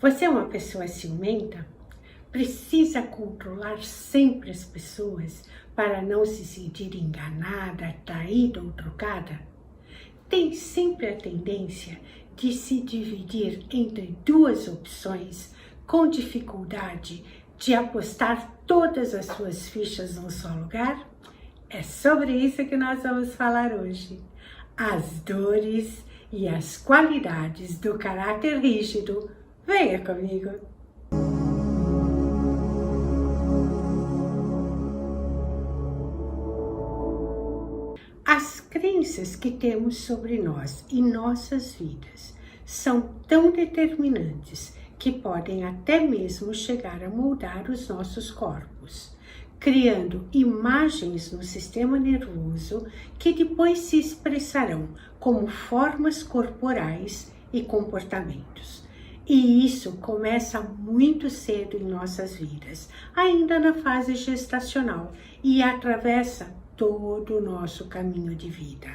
Você é uma pessoa ciumenta? Precisa controlar sempre as pessoas para não se sentir enganada, traída ou trocada? Tem sempre a tendência de se dividir entre duas opções, com dificuldade de apostar todas as suas fichas num só lugar? É sobre isso que nós vamos falar hoje. As dores e as qualidades do caráter rígido. Venha comigo! As crenças que temos sobre nós e nossas vidas são tão determinantes que podem até mesmo chegar a moldar os nossos corpos, criando imagens no sistema nervoso que depois se expressarão como formas corporais e comportamentos. E isso começa muito cedo em nossas vidas, ainda na fase gestacional, e atravessa todo o nosso caminho de vida.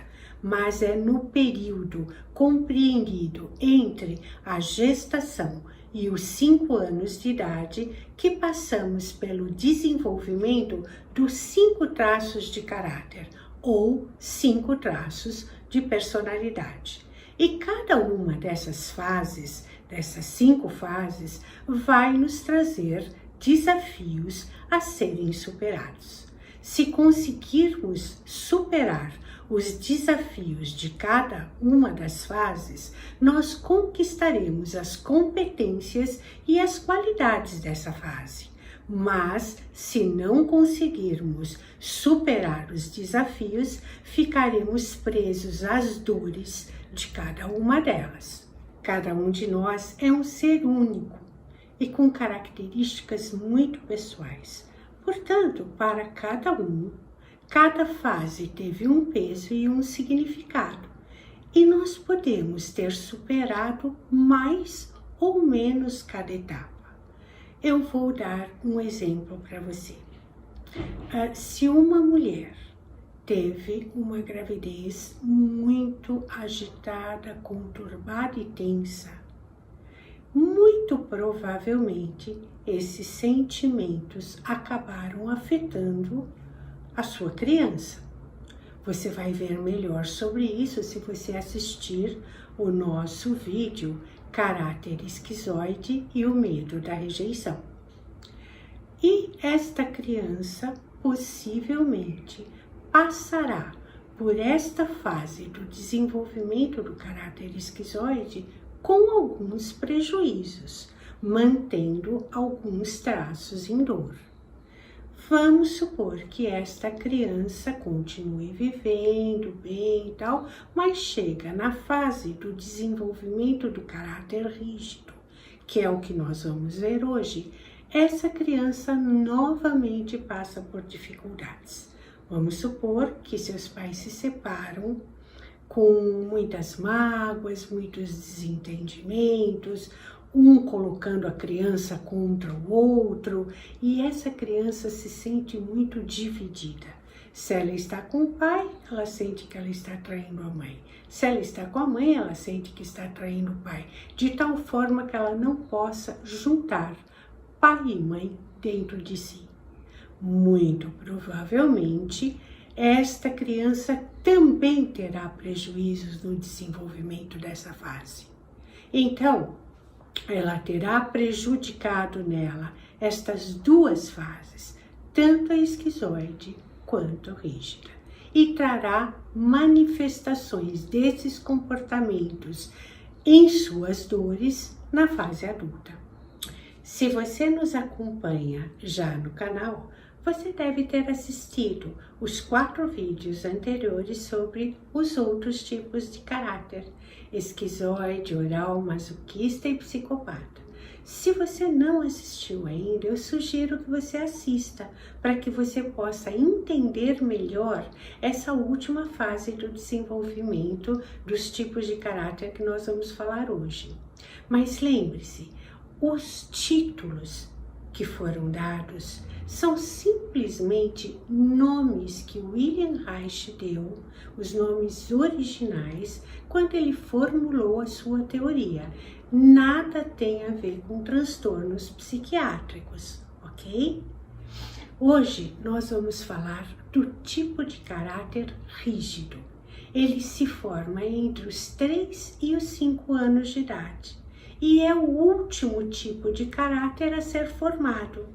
Mas é no período compreendido entre a gestação e os 5 anos de idade que passamos pelo desenvolvimento dos 5 traços de caráter, ou 5 traços de personalidade. E cada uma dessas fases, dessas 5 fases, vai nos trazer desafios a serem superados. Se conseguirmos superar os desafios de cada uma das fases, nós conquistaremos as competências e as qualidades dessa fase. Mas, se não conseguirmos superar os desafios, ficaremos presos às dores de cada uma delas. Cada um de nós é um ser único e com características muito pessoais. Portanto, para cada um, cada fase teve um peso e um significado, e nós podemos ter superado mais ou menos cada etapa. Eu vou dar um exemplo para você. Se uma mulher teve uma gravidez muito agitada, conturbada e tensa, muito provavelmente esses sentimentos acabaram afetando a sua criança. Você vai ver melhor sobre isso se você assistir o nosso vídeo Caráter Esquizoide e o Medo da Rejeição. E esta criança possivelmente passará por esta fase do desenvolvimento do caráter esquizoide com alguns prejuízos, mantendo alguns traços em dor. Vamos supor que esta criança continue vivendo bem e tal, mas chega na fase do desenvolvimento do caráter rígido, que é o que nós vamos ver hoje. Essa criança novamente passa por dificuldades. Vamos supor que seus pais se separam com muitas mágoas, muitos desentendimentos, um colocando a criança contra o outro, e essa criança se sente muito dividida. Se ela está com o pai, ela sente que ela está traindo a mãe. Se ela está com a mãe, ela sente que está traindo o pai, de tal forma que ela não possa juntar pai e mãe dentro de si. Muito provavelmente, esta criança também terá prejuízos no desenvolvimento dessa fase. Então, ela terá prejudicado nela estas duas fases, tanto a esquizoide quanto a rígida, e trará manifestações desses comportamentos em suas dores na fase adulta. Se você nos acompanha já no canal, você deve ter assistido os 4 vídeos anteriores sobre os outros tipos de caráter: esquizoide, oral, masoquista e psicopata. Se você não assistiu ainda, eu sugiro que você assista, para que você possa entender melhor essa última fase do desenvolvimento dos tipos de caráter que nós vamos falar hoje. Mas lembre-se, os títulos que foram dados são simplesmente nomes que William Reich deu, os nomes originais, quando ele formulou a sua teoria. Nada tem a ver com transtornos psiquiátricos, ok? Hoje nós vamos falar do tipo de caráter rígido. Ele se forma entre os 3 e os 5 anos de idade e é o último tipo de caráter a ser formado.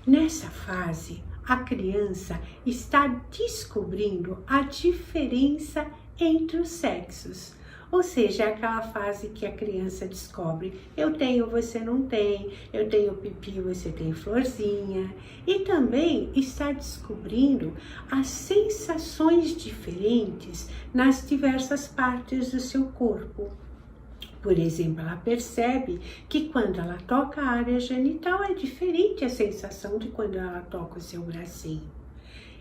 Nessa fase, a criança está descobrindo a diferença entre os sexos. Ou seja, é aquela fase que a criança descobre: eu tenho, você não tem, eu tenho pipi, você tem florzinha. E também está descobrindo as sensações diferentes nas diversas partes do seu corpo. Por exemplo, ela percebe que quando ela toca a área genital é diferente a sensação de quando ela toca o seu bracinho.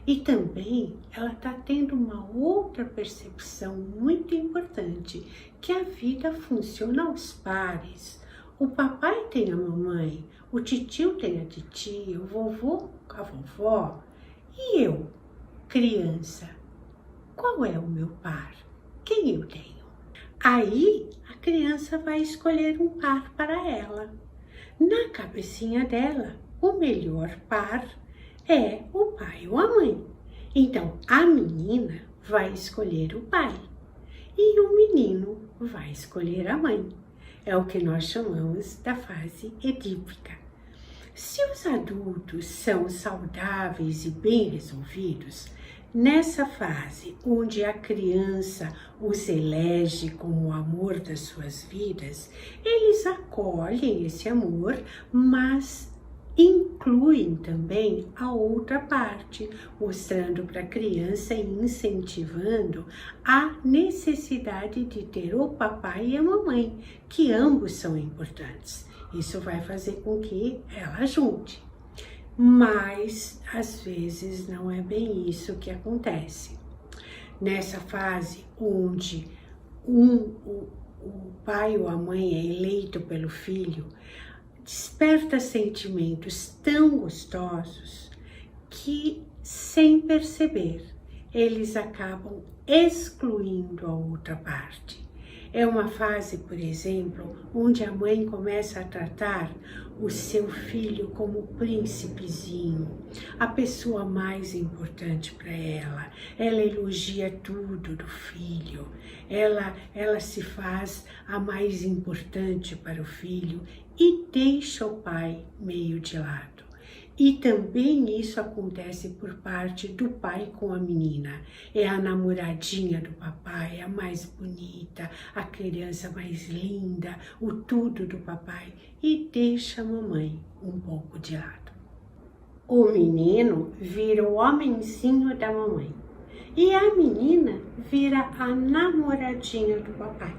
E também ela está tendo uma outra percepção muito importante, que a vida funciona aos pares. O papai tem a mamãe, o titio tem a titia, o vovô com a vovó. E eu, criança, qual é o meu par? Quem eu tenho? Aí a criança vai escolher um par para ela. Na cabecinha dela, o melhor par é o pai ou a mãe. Então, a menina vai escolher o pai e o menino vai escolher a mãe. É o que nós chamamos da fase edípica. Se os adultos são saudáveis e bem resolvidos, nessa fase onde a criança os elege como o amor das suas vidas, eles acolhem esse amor, mas incluem também a outra parte, mostrando para a criança e incentivando a necessidade de ter o papai e a mamãe, que ambos são importantes. Isso vai fazer com que ela junte. Mas, às vezes, não é bem isso que acontece. Nessa fase onde o pai ou a mãe é eleito pelo filho, desperta sentimentos tão gostosos que, sem perceber, eles acabam excluindo a outra parte. É uma fase, por exemplo, onde a mãe começa a tratar o seu filho como príncipezinho, a pessoa mais importante para ela. Ela elogia tudo do filho, ela se faz a mais importante para o filho e deixa o pai meio de lado. E também isso acontece por parte do pai com a menina. É a namoradinha do papai, a mais bonita, a criança mais linda, o tudo do papai, e deixa a mamãe um pouco de lado. O menino vira o homenzinho da mamãe e a menina vira a namoradinha do papai.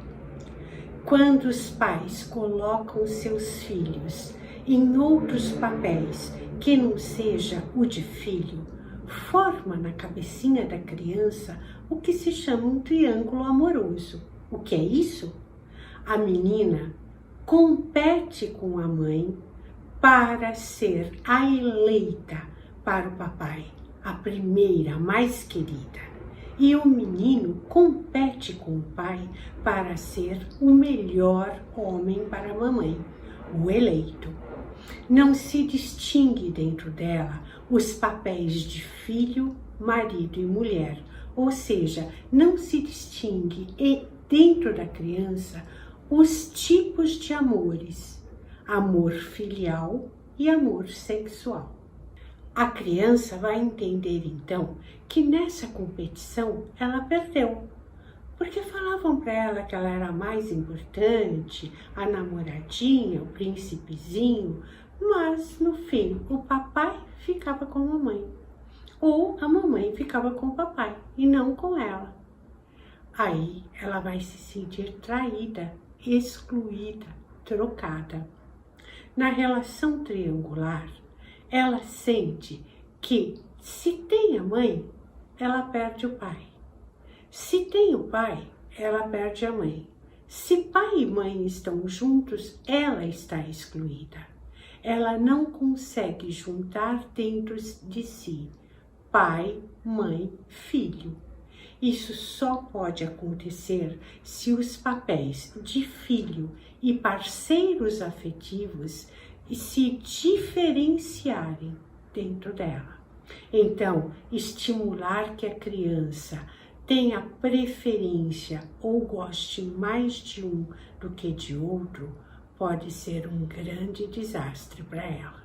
Quando os pais colocam seus filhos em outros papéis que não seja o de filho, forma na cabecinha da criança o que se chama um triângulo amoroso. O que é isso? A menina compete com a mãe para ser a eleita para o papai, a primeira, a mais querida. E o menino compete com o pai para ser o melhor homem para a mamãe, o eleito. Não se distingue dentro dela os papéis de filho, marido e mulher, ou seja, não se distingue dentro da criança os tipos de amores, amor filial e amor sexual. A criança vai entender então que nessa competição ela perdeu, porque falavam para ela que ela era a mais importante, a namoradinha, o príncipezinho, mas no fim o papai ficava com a mamãe, ou a mamãe ficava com o papai e não com ela. Aí ela vai se sentir traída, excluída, trocada. Na relação triangular, ela sente que se tem a mãe, ela perde o pai. Se tem o pai, ela perde a mãe. Se pai e mãe estão juntos, ela está excluída. ela não consegue juntar dentro de si pai, mãe, filho. Isso só pode acontecer se os papéis de filho e parceiros afetivos se diferenciarem dentro dela. Então, estimular que a criança tenha preferência ou goste mais de um do que de outro pode ser um grande desastre para ela.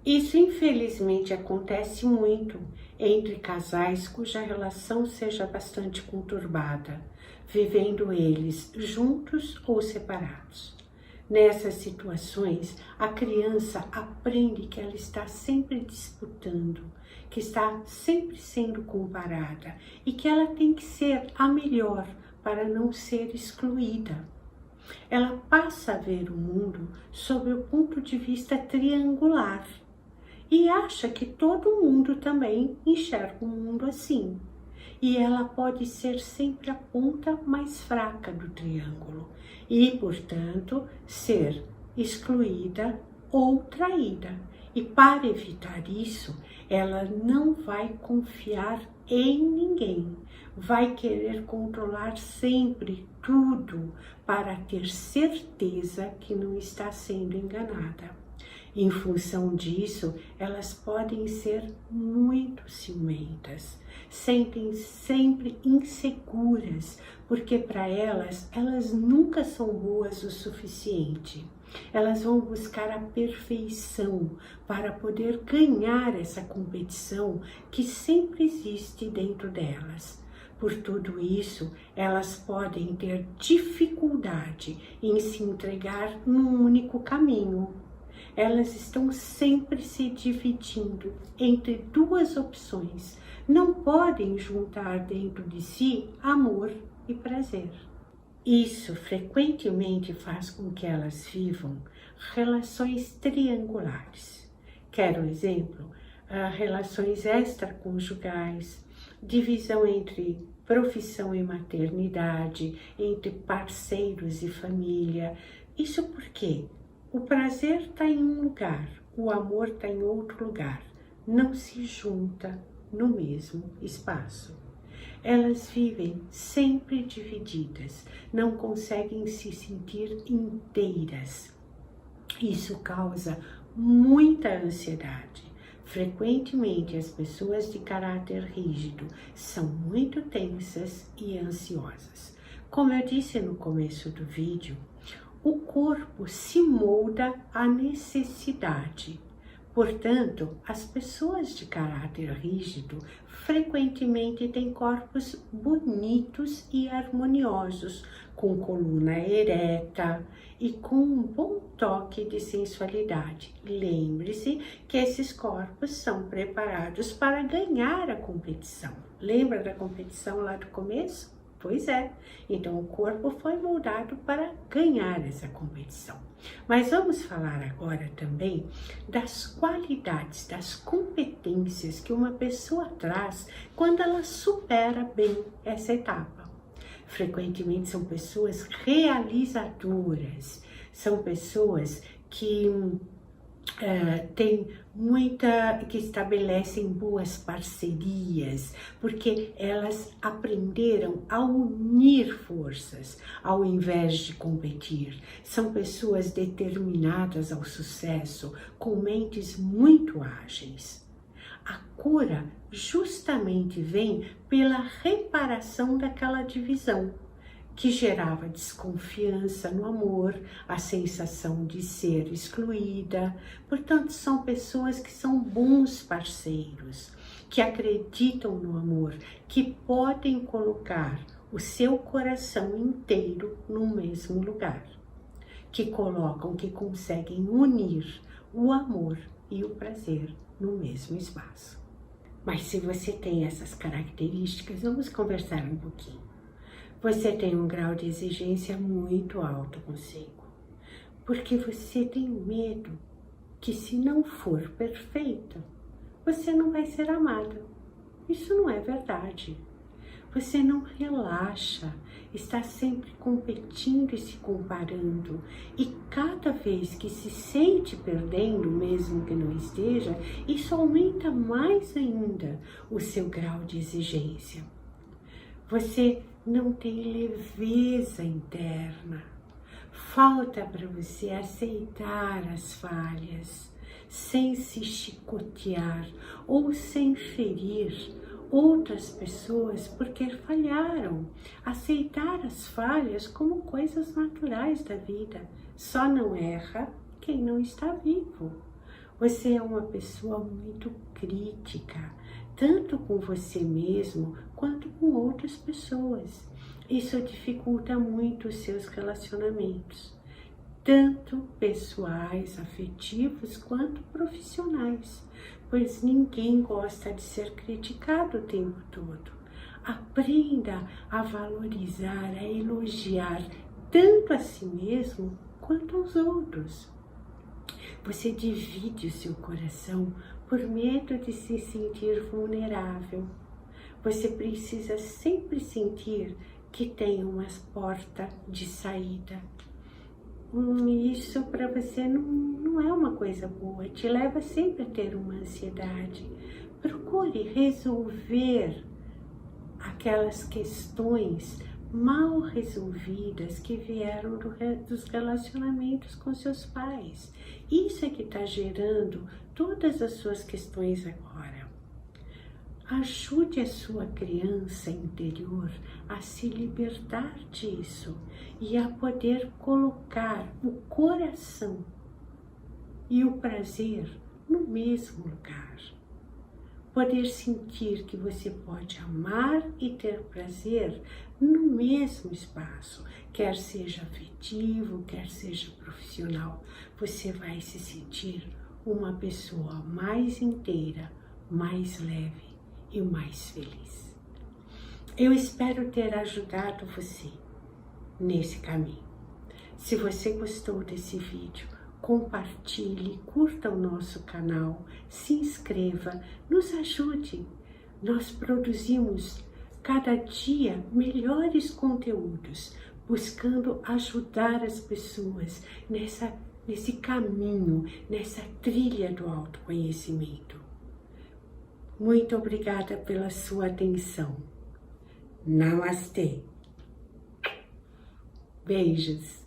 Isso, infelizmente, acontece muito entre casais cuja relação seja bastante conturbada, vivendo eles juntos ou separados. Nessas situações, a criança aprende que ela está sempre disputando, que está sempre sendo comparada e que ela tem que ser a melhor para não ser excluída. Ela passa a ver o mundo sob o ponto de vista triangular e acha que todo mundo também enxerga o mundo assim. E ela pode ser sempre a ponta mais fraca do triângulo e, portanto, ser excluída ou traída. E para evitar isso, ela não vai confiar em ninguém, vai querer controlar sempre tudo para ter certeza que não está sendo enganada. Em função disso, elas podem ser muito ciumentas, sentem sempre inseguras, porque para elas nunca são boas o suficiente. Elas vão buscar a perfeição para poder ganhar essa competição que sempre existe dentro delas. Por tudo isso, elas podem ter dificuldade em se entregar num único caminho. Elas estão sempre se dividindo entre duas opções. Não podem juntar dentro de si amor e prazer. Isso frequentemente faz com que elas vivam relações triangulares. Quero um exemplo? Relações extraconjugais, divisão entre profissão e maternidade, entre parceiros e família. Isso porque o prazer está em um lugar, o amor está em outro lugar. Não se junta no mesmo espaço. Elas vivem sempre divididas, não conseguem se sentir inteiras. Isso causa muita ansiedade. Frequentemente, as pessoas de caráter rígido são muito tensas e ansiosas. Como eu disse no começo do vídeo, o corpo se molda à necessidade. Portanto, as pessoas de caráter rígido frequentemente têm corpos bonitos e harmoniosos, com coluna ereta e com um bom toque de sensualidade. Lembre-se que esses corpos são preparados para ganhar a competição. Lembra da competição lá do começo? Pois é, então o corpo foi moldado para ganhar essa competição. Mas vamos falar agora também das qualidades, das competências que uma pessoa traz quando ela supera bem essa etapa. Frequentemente são pessoas realizadoras, são pessoas que que estabelecem boas parcerias, porque elas aprenderam a unir forças ao invés de competir. São pessoas determinadas ao sucesso, com mentes muito ágeis. A cura justamente vem pela reparação daquela divisão, que gerava desconfiança no amor, a sensação de ser excluída. Portanto, são pessoas que são bons parceiros, que acreditam no amor, que podem colocar o seu coração inteiro no mesmo lugar, que conseguem unir o amor e o prazer no mesmo espaço. Mas se você tem essas características, vamos conversar um pouquinho. Você tem um grau de exigência muito alto consigo, porque você tem medo que, se não for perfeita, você não vai ser amada. Isso não é verdade. Você não relaxa, está sempre competindo e se comparando. E cada vez que se sente perdendo, mesmo que não esteja, isso aumenta mais ainda o seu grau de exigência. Você não tem leveza interna. Falta para você aceitar as falhas, sem se chicotear ou sem ferir outras pessoas porque falharam. Aceitar as falhas como coisas naturais da vida. Só não erra quem não está vivo. Você é uma pessoa muito crítica, tanto com você mesmo quanto com outras pessoas. Isso dificulta muito os seus relacionamentos, tanto pessoais, afetivos, quanto profissionais, pois ninguém gosta de ser criticado o tempo todo. Aprenda a valorizar, a elogiar tanto a si mesmo quanto aos outros. Você divide o seu coração por medo de se sentir vulnerável. Você precisa sempre sentir que tem uma porta de saída. Isso para você não é uma coisa boa, te leva sempre a ter uma ansiedade. Procure resolver aquelas questões mal resolvidas que vieram dos relacionamentos com seus pais. Isso é que está gerando todas as suas questões agora. Ajude a sua criança interior a se libertar disso e a poder colocar o coração e o prazer no mesmo lugar. Poder sentir que você pode amar e ter prazer no mesmo espaço, quer seja afetivo, quer seja profissional. Você vai se sentir uma pessoa mais inteira, mais leve e mais feliz. Eu espero ter ajudado você nesse caminho. Se você gostou desse vídeo, compartilhe, curta o nosso canal, se inscreva, nos ajude. Nós produzimos cada dia melhores conteúdos, buscando ajudar as pessoas nesse caminho, nessa trilha do autoconhecimento. Muito obrigada pela sua atenção. Namastê. Beijos.